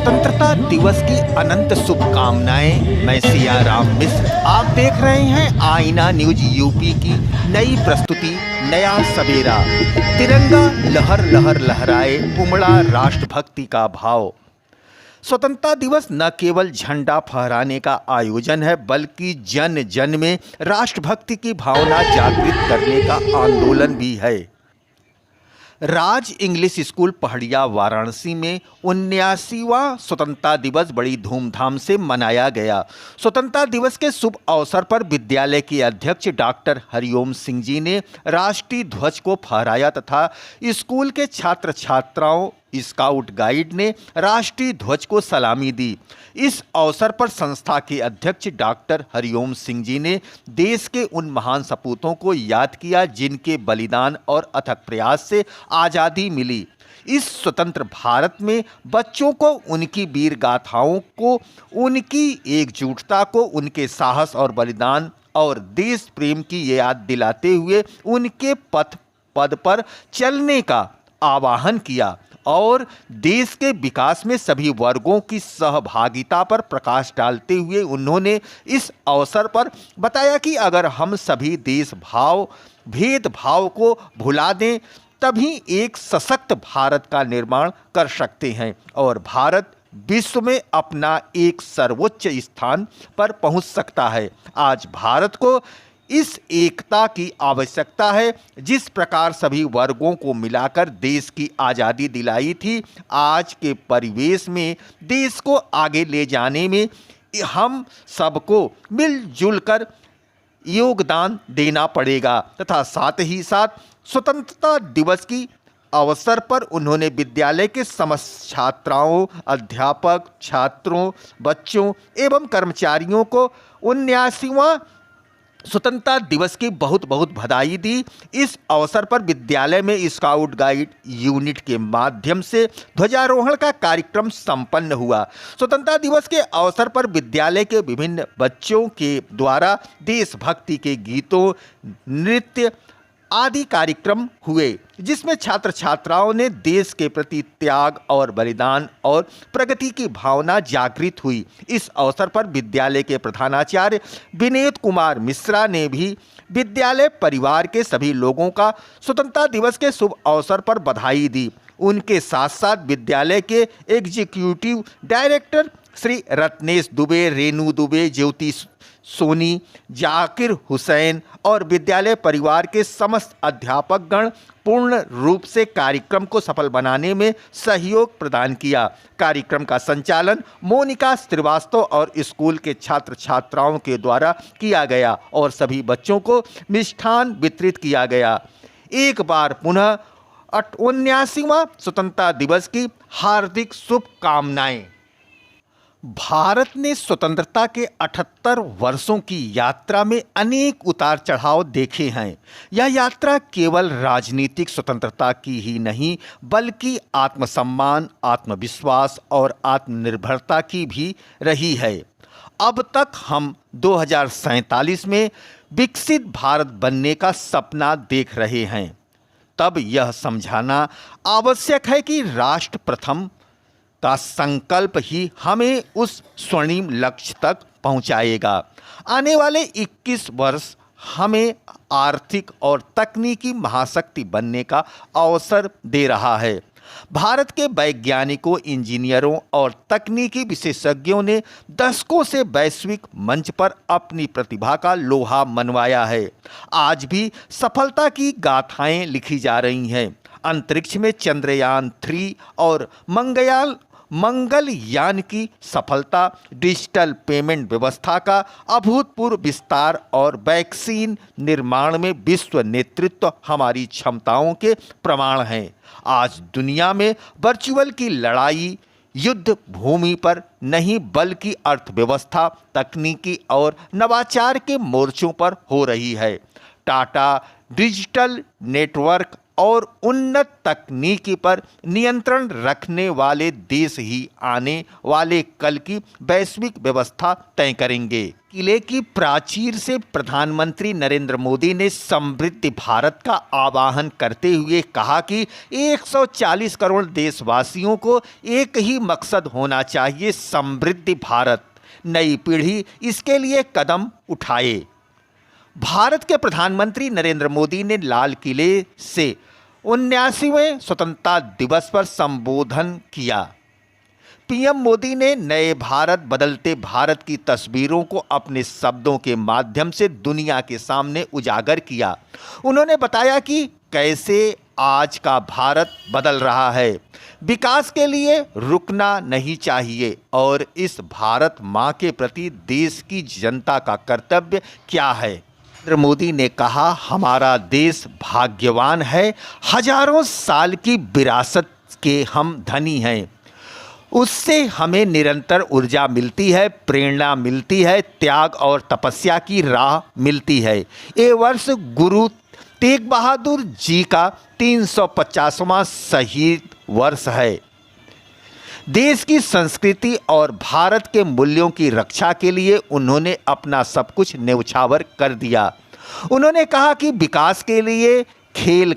स्वतंत्रता दिवस की अनंत शुभकामनाएं। मैं सिया राम मिश्र, आप देख रहे हैं आईना न्यूज यूपी की नई प्रस्तुति नया सवेरा। तिरंगा लहर लहर लहराए, उमड़ा राष्ट्रभक्ति का भाव। स्वतंत्रता दिवस न केवल झंडा फहराने का आयोजन है, बल्कि जन जन में राष्ट्रभक्ति की भावना जागृत करने का आंदोलन भी है। राज इंग्लिश स्कूल पहाड़िया वाराणसी में 79वां स्वतंत्रता दिवस बड़ी धूमधाम से मनाया गया। स्वतंत्रता दिवस के शुभ अवसर पर विद्यालय के अध्यक्ष डॉक्टर हरिओम सिंह जी ने राष्ट्रीय ध्वज को फहराया तथा स्कूल के छात्र छात्राओं स्काउट गाइड ने राष्ट्रीय ध्वज को सलामी दी। इस अवसर पर संस्था के अध्यक्ष डॉक्टर हरिओम सिंह जी ने देश के उन महान सपूतों को याद किया जिनके बलिदान और अथक प्रयास से आज़ादी मिली। इस स्वतंत्र भारत में बच्चों को उनकी वीर गाथाओं को, उनकी एकजुटता को, उनके साहस और बलिदान और देश प्रेम की याद दिलाते हुए उनके पद पर चलने का आह्वान किया और देश के विकास में सभी वर्गों की सहभागिता पर प्रकाश डालते हुए उन्होंने इस अवसर पर बताया कि अगर हम सभी भेदभाव को भुला दें तभी एक सशक्त भारत का निर्माण कर सकते हैं और भारत विश्व में अपना एक सर्वोच्च स्थान पर पहुंच सकता है। आज भारत को इस एकता की आवश्यकता है। जिस प्रकार सभी वर्गों को मिलाकर देश की आज़ादी दिलाई थी, आज के परिवेश में देश को आगे ले जाने में हम सबको मिलजुल कर योगदान देना पड़ेगा तथा साथ ही साथ स्वतंत्रता दिवस की अवसर पर उन्होंने विद्यालय के समस्त छात्राओं, अध्यापक, छात्रों, बच्चों एवं कर्मचारियों को 79वां स्वतंत्रता दिवस की बहुत बहुत बधाई दी। इस अवसर पर विद्यालय में स्काउट गाइड यूनिट के माध्यम से ध्वजारोहण का कार्यक्रम संपन्न हुआ। स्वतंत्रता दिवस के अवसर पर विद्यालय के विभिन्न बच्चों के द्वारा देशभक्ति के गीतों, नृत्य आदि कार्यक्रम हुए, जिसमें छात्र छात्राओं ने देश के प्रति त्याग और बलिदान और प्रगति की भावना जागृत हुई। इस अवसर पर विद्यालय के प्रधानाचार्य विनीत कुमार मिश्रा ने भी विद्यालय परिवार के सभी लोगों का स्वतंत्रता दिवस के शुभ अवसर पर बधाई दी। उनके साथ साथ विद्यालय के एग्जीक्यूटिव डायरेक्टर श्री रत्नेश दुबे, रेणु दुबे, ज्योति सोनी, जाकिर हुसैन और विद्यालय परिवार के समस्त अध्यापकगण पूर्ण रूप से कार्यक्रम को सफल बनाने में सहयोग प्रदान किया। कार्यक्रम का संचालन मोनिका श्रीवास्तव और स्कूल के छात्र छात्राओं के द्वारा किया गया और सभी बच्चों को मिष्ठान वितरित किया गया। एक बार पुनः 79वां स्वतंत्रता दिवस की हार्दिक शुभकामनाएं। भारत ने स्वतंत्रता के 78 वर्षों की यात्रा में अनेक उतार चढ़ाव देखे हैं। यह यात्रा केवल राजनीतिक स्वतंत्रता की ही नहीं, बल्कि आत्मसम्मान, आत्मविश्वास और आत्मनिर्भरता की भी रही है। अब तक हम 2047 में विकसित भारत बनने का सपना देख रहे हैं। तब यह समझाना आवश्यक है कि राष्ट्र प्रथम का संकल्प ही हमें उस स्वर्णिम लक्ष्य तक पहुंचाएगा। आने वाले 21 वर्ष हमें आर्थिक और तकनीकी महाशक्ति बनने का अवसर दे रहा है। भारत के वैज्ञानिकों, इंजीनियरों और तकनीकी विशेषज्ञों ने दशकों से वैश्विक मंच पर अपनी प्रतिभा का लोहा मनवाया है। आज भी सफलता की गाथाएं लिखी जा रही हैं। अंतरिक्ष में चंद्रयान 3 और मंगलयान की सफलता, डिजिटल पेमेंट व्यवस्था का अभूतपूर्व विस्तार और वैक्सीन निर्माण में विश्व नेतृत्व हमारी क्षमताओं के प्रमाण हैं। आज दुनिया में वर्चुअल की लड़ाई युद्ध भूमि पर नहीं, बल्कि अर्थव्यवस्था, तकनीकी और नवाचार के मोर्चों पर हो रही है। टाटा डिजिटल नेटवर्क और उन्नत तकनीकी पर नियंत्रण रखने वाले देश ही आने वाले कल की वैश्विक व्यवस्था तय करेंगे। किले की प्राचीर से प्रधानमंत्री नरेंद्र मोदी ने समृद्ध भारत का आह्वान करते हुए कहा कि 140 करोड़ देशवासियों को एक ही मकसद होना चाहिए, समृद्ध भारत। नई पीढ़ी इसके लिए कदम उठाए। भारत के प्रधानमंत्री नरेंद्र मोदी ने लाल किले से 79वें स्वतंत्रता दिवस पर संबोधन किया। पीएम मोदी ने नए भारत, बदलते भारत की तस्वीरों को अपने शब्दों के माध्यम से दुनिया के सामने उजागर किया। उन्होंने बताया कि कैसे आज का भारत बदल रहा है। विकास के लिए रुकना नहीं चाहिए और इस भारत माँ के प्रति देश की जनता का कर्तव्य क्या है। नरेंद्र मोदी ने कहा, हमारा देश भाग्यवान है, हजारों साल की विरासत के हम धनी हैं। उससे हमें निरंतर ऊर्जा मिलती है, प्रेरणा मिलती है, त्याग और तपस्या की राह मिलती है। ये वर्ष गुरु तेग बहादुर जी का 350वां शहीद वर्ष है। देश की संस्कृति और भारत के मूल्यों की रक्षा के लिए उन्होंने अपना सब कुछ न्यौछावर कर दिया। उन्होंने कहा कि विकास के लिए खेल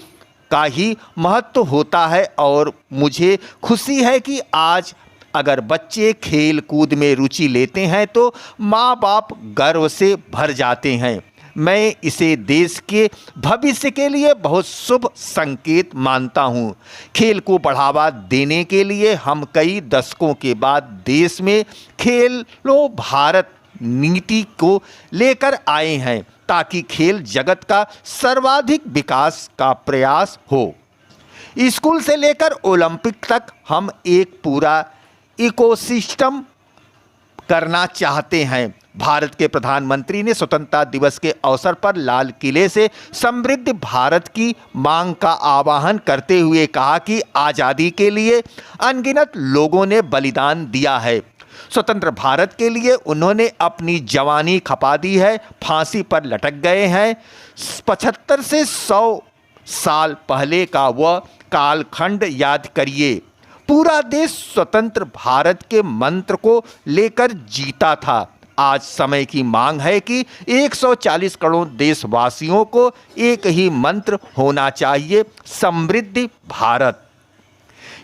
का ही महत्व होता है और मुझे खुशी है कि आज अगर बच्चे खेल कूद में रुचि लेते हैं तो माँ बाप गर्व से भर जाते हैं। मैं इसे देश के भविष्य के लिए बहुत शुभ संकेत मानता हूँ। खेल को बढ़ावा देने के लिए हम कई दशकों के बाद देश में खेलो भारत नीति को लेकर आए हैं ताकि खेल जगत का सर्वाधिक विकास का प्रयास हो। स्कूल से लेकर ओलंपिक तक हम एक पूरा इकोसिस्टम करना चाहते हैं। भारत के प्रधानमंत्री ने स्वतंत्रता दिवस के अवसर पर लाल किले से समृद्ध भारत की मांग का आह्वान करते हुए कहा कि आज़ादी के लिए अनगिनत लोगों ने बलिदान दिया है। स्वतंत्र भारत के लिए उन्होंने अपनी जवानी खपा दी है, फांसी पर लटक गए हैं। 75 से 100 साल पहले का वह कालखंड याद करिए। पूरा देश स्वतंत्र भारत के मंत्र को लेकर जीता था। आज समय की मांग है कि 140 करोड़ देशवासियों को एक ही मंत्र होना चाहिए, समृद्ध भारत।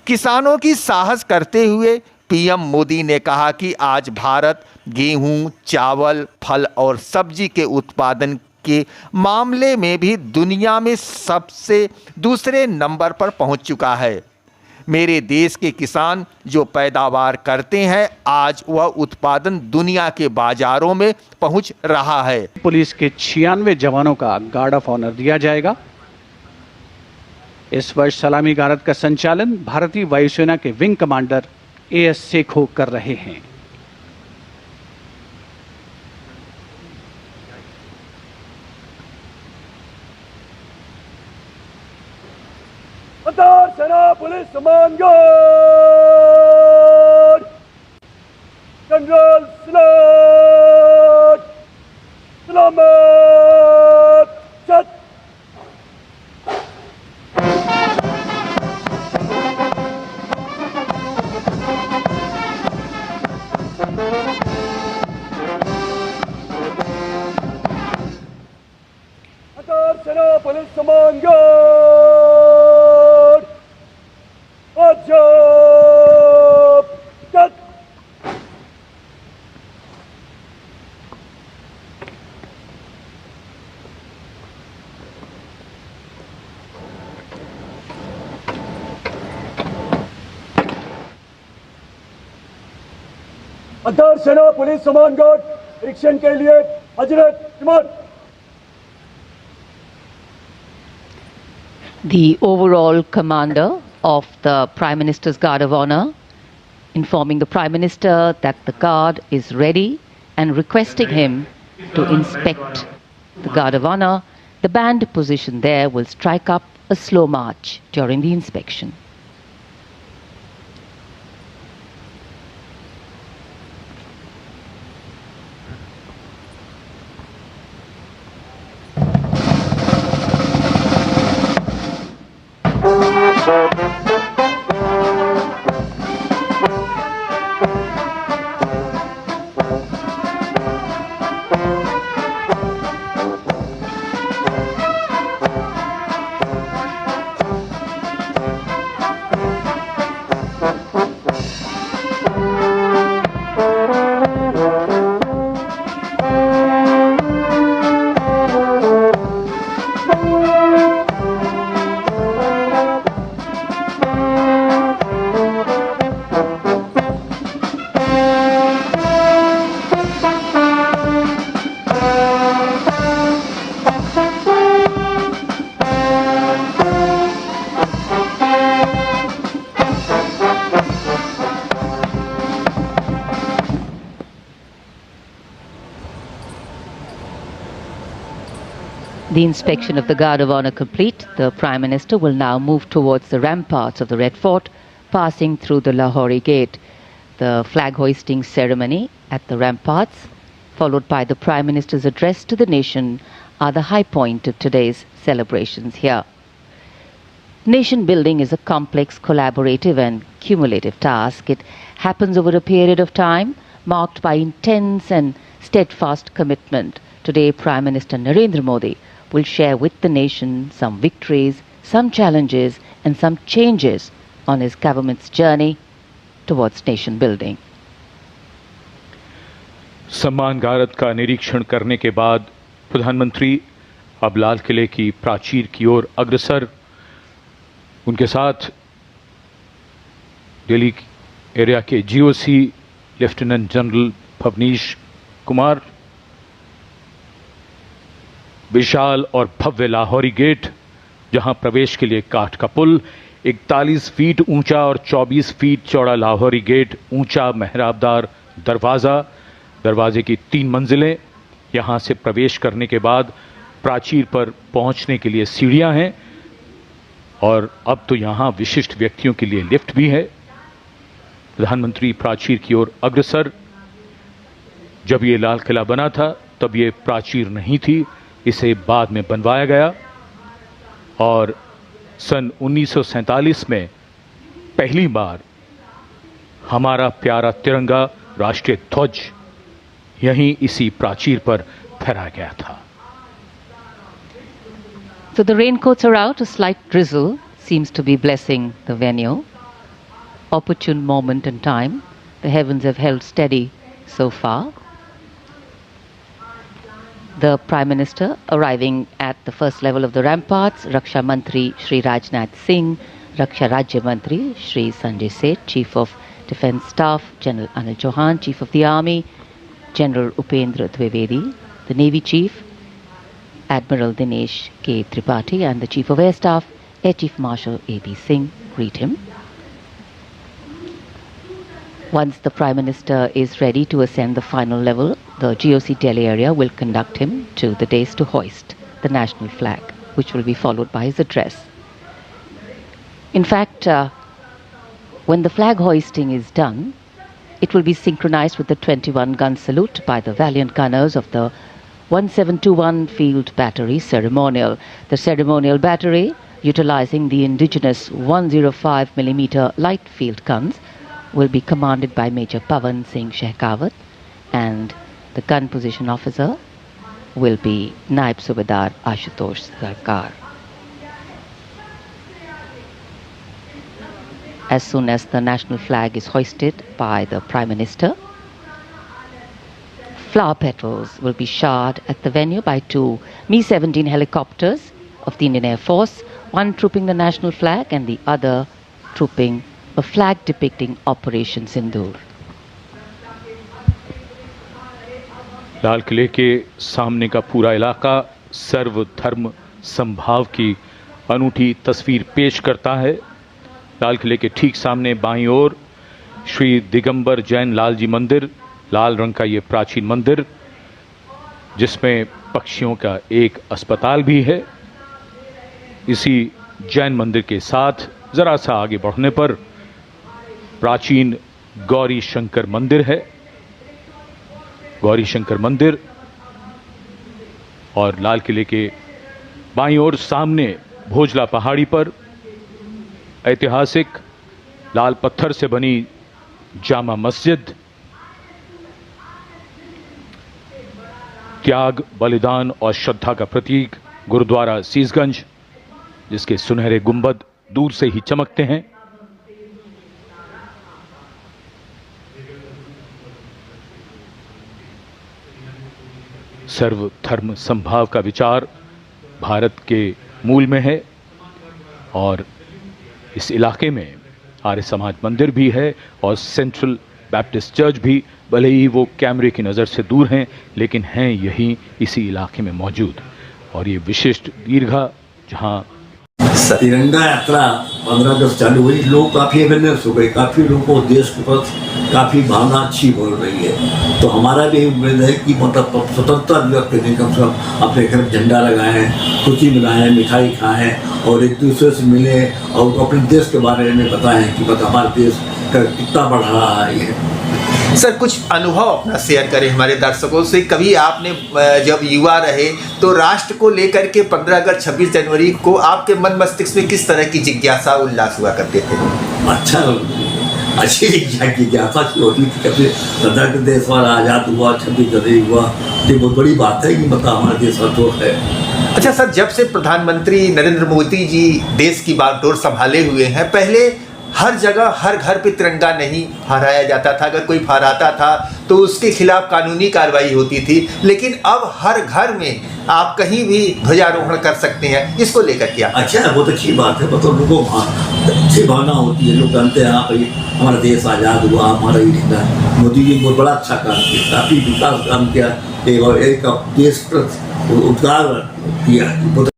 किसानों की साहस करते हुए पीएम मोदी ने कहा कि आज भारत गेहूं, चावल, फल और सब्जी के उत्पादन के मामले में भी दुनिया में सबसे दूसरे नंबर पर पहुंच चुका है। मेरे देश के किसान जो पैदावार करते हैं, आज वह उत्पादन दुनिया के बाजारों में पहुंच रहा है। पुलिस के 96 जवानों का गार्ड ऑफ ऑनर दिया जाएगा। इस वर्ष सलामी गारद का संचालन भारतीय वायुसेना के विंग कमांडर एएस सेखो कर रहे हैं। सेना पुलिस कमान गार्ड जनरल सलामत चत। सेना पुलिस कमान गार्ड अजब चत। अदर सेना पुलिस कमान गार्ड निरीक्षण के लिए हजरत इमाम। The overall commander of the Prime Minister's Guard of Honor informing the Prime Minister that the guard is ready and requesting him to inspect the Guard of Honor. The band position there will strike up a slow march during the inspection. The inspection of the Guard of Honor complete, the Prime Minister will now move towards the ramparts of the Red Fort, passing through the Lahori Gate. The flag hoisting ceremony at the ramparts, followed by the Prime Minister's address to the nation, are the high point of today's celebrations here. Nation building is a complex, collaborative and cumulative task. It happens over a period of time marked by intense and steadfast commitment. Today, Prime Minister Narendra Modi will share with the nation some victories, some challenges and some changes on his government's journey towards nation building. सम्मान गारद का निरीक्षण करने के बाद प्रधानमंत्री अब लाल किले की प्राचीर की ओर अग्रसर, उनके साथ दिल्ली एरिया के GOC lieutenant general Bhavnish Kumar, विशाल और भव्य लाहौरी गेट, जहां प्रवेश के लिए काठ का पुल, 41 फीट ऊंचा और 24 फीट चौड़ा लाहौरी गेट, ऊंचा मेहराबदार दरवाज़ा, दरवाजे की 3 मंजिलें, यहां से प्रवेश करने के बाद प्राचीर पर पहुंचने के लिए सीढ़ियां हैं और अब तो यहां विशिष्ट व्यक्तियों के लिए लिफ्ट भी है। प्रधानमंत्री प्राचीर की ओर अग्रसर। जब ये लाल किला बना था तब ये प्राचीर नहीं थी, इसे बाद में बनवाया गया और सन 1947 में पहली बार हमारा प्यारा तिरंगा राष्ट्रीय ध्वज यहीं इसी प्राचीर पर फहराया गया था। So the raincoats are out, a slight drizzle seems to be blessing the venue. Opportune moment in time. The heavens have held steady so far. The Prime Minister arriving at the first level of the ramparts, Raksha Mantri Shri Rajnath Singh, Raksha Rajya Mantri Shri Sanjay Seth, Chief of Defence Staff General Anil Chauhan, Chief of the Army General Upendra Dwivedi, the Navy Chief Admiral Dinesh K. Tripathi and the Chief of Air Staff Air Chief Marshal A.B. Singh greet him. Once the Prime Minister is ready to ascend the final level, the GOC Delhi area will conduct him to the dais to hoist the national flag, which will be followed by his address. In fact, when the flag hoisting is done, it will be synchronized with the 21-gun salute by the valiant gunners of the 1721 Field Battery Ceremonial. The ceremonial battery, utilizing the indigenous 105mm light field guns, will be commanded by Major Pavan Singh Shekhawat, and the gun position officer will be Naib Subedar Ashutosh Sarkar. As soon as the national flag is hoisted by the Prime Minister, flower petals will be showered at the venue by 2 Mi-17 helicopters of the Indian Air Force, one trooping the national flag and the other trooping a flag depicting Operation Sindoor. लाल किले के सामने का पूरा इलाका सर्वधर्म संभाव की अनूठी तस्वीर पेश करता है। लाल किले के ठीक सामने बाईं ओर श्री दिगंबर जैन लाल जी मंदिर, लाल रंग का ये प्राचीन मंदिर जिसमें पक्षियों का एक अस्पताल भी है। इसी जैन मंदिर के साथ जरा सा आगे बढ़ने पर प्राचीन गौरी शंकर मंदिर है। गौरी शंकर मंदिर और लाल किले के बाईं ओर सामने भोजला पहाड़ी पर ऐतिहासिक लाल पत्थर से बनी जामा मस्जिद, त्याग, बलिदान और श्रद्धा का प्रतीक गुरुद्वारा सीसगंज, जिसके सुनहरे गुंबद दूर से ही चमकते हैं। सर्व धर्म संभाव का विचार भारत के मूल में है और इस इलाके में आर्य समाज मंदिर भी है और सेंट्रल बैप्टिस्ट चर्च भी, भले ही वो कैमरे की नज़र से दूर हैं लेकिन हैं यहीं इसी इलाके में मौजूद। और ये विशिष्ट दीर्घा जहां तिरंगा यात्रा 15 अगस्त चालू हुई, लोग काफ़ी अवेयरनेस हो गए, काफ़ी लोगों को देश के प्रति काफ़ी भावना अच्छी बोल रही है। तो हमारा भी उम्मीद है कि मतलब स्वतंत्रता दिवस के दिन कम से कम अपने घर में झंडा लगाएं, खुशी मिलाएं, मिठाई खाएं और एक दूसरे से मिलें और अपने देश के बारे में बताएं कि मतलब हमारा देश का कितना बढ़ रहा है ये। सर, कुछ अनुभव अपना शेयर करें हमारे दर्शकों से। कभी आपने जब युवा रहे तो राष्ट्र को लेकर के 15 अगस्त 26 जनवरी को आपके मन मस्तिष्क में किस तरह की जिज्ञासा उल्लास हुआ करते थे? अच्छी जिज्ञासा होती थी। कभी गणतंत्र देश हमारा आज़ाद हुआ, 26 जनवरी हुआ, ये बहुत बड़ी बात है कि मतलब हमारा देश तो है। अच्छा सर, जब से प्रधानमंत्री नरेंद्र मोदी जी देश की बागडोर संभाले हुए हैं, पहले हर जगह हर घर पे तिरंगा नहीं फहराया जाता था। अगर कोई फहराता था तो उसके खिलाफ कानूनी कार्रवाई होती थी, लेकिन अब हर घर में आप कहीं भी ध्वजारोहण कर सकते हैं। इसको लेकर क्या? अच्छा, बहुत अच्छी बात है। मतलब लोगों को अच्छी भावना होती है, लोग जानते हैं हाँ भाई हमारा देश आज़ाद हुआ, हमारा ये झंडा। मोदी जी बहुत बड़ा अच्छा काम किया, काफ़ी विकास काम किया, एक देश पर उद्गार किया।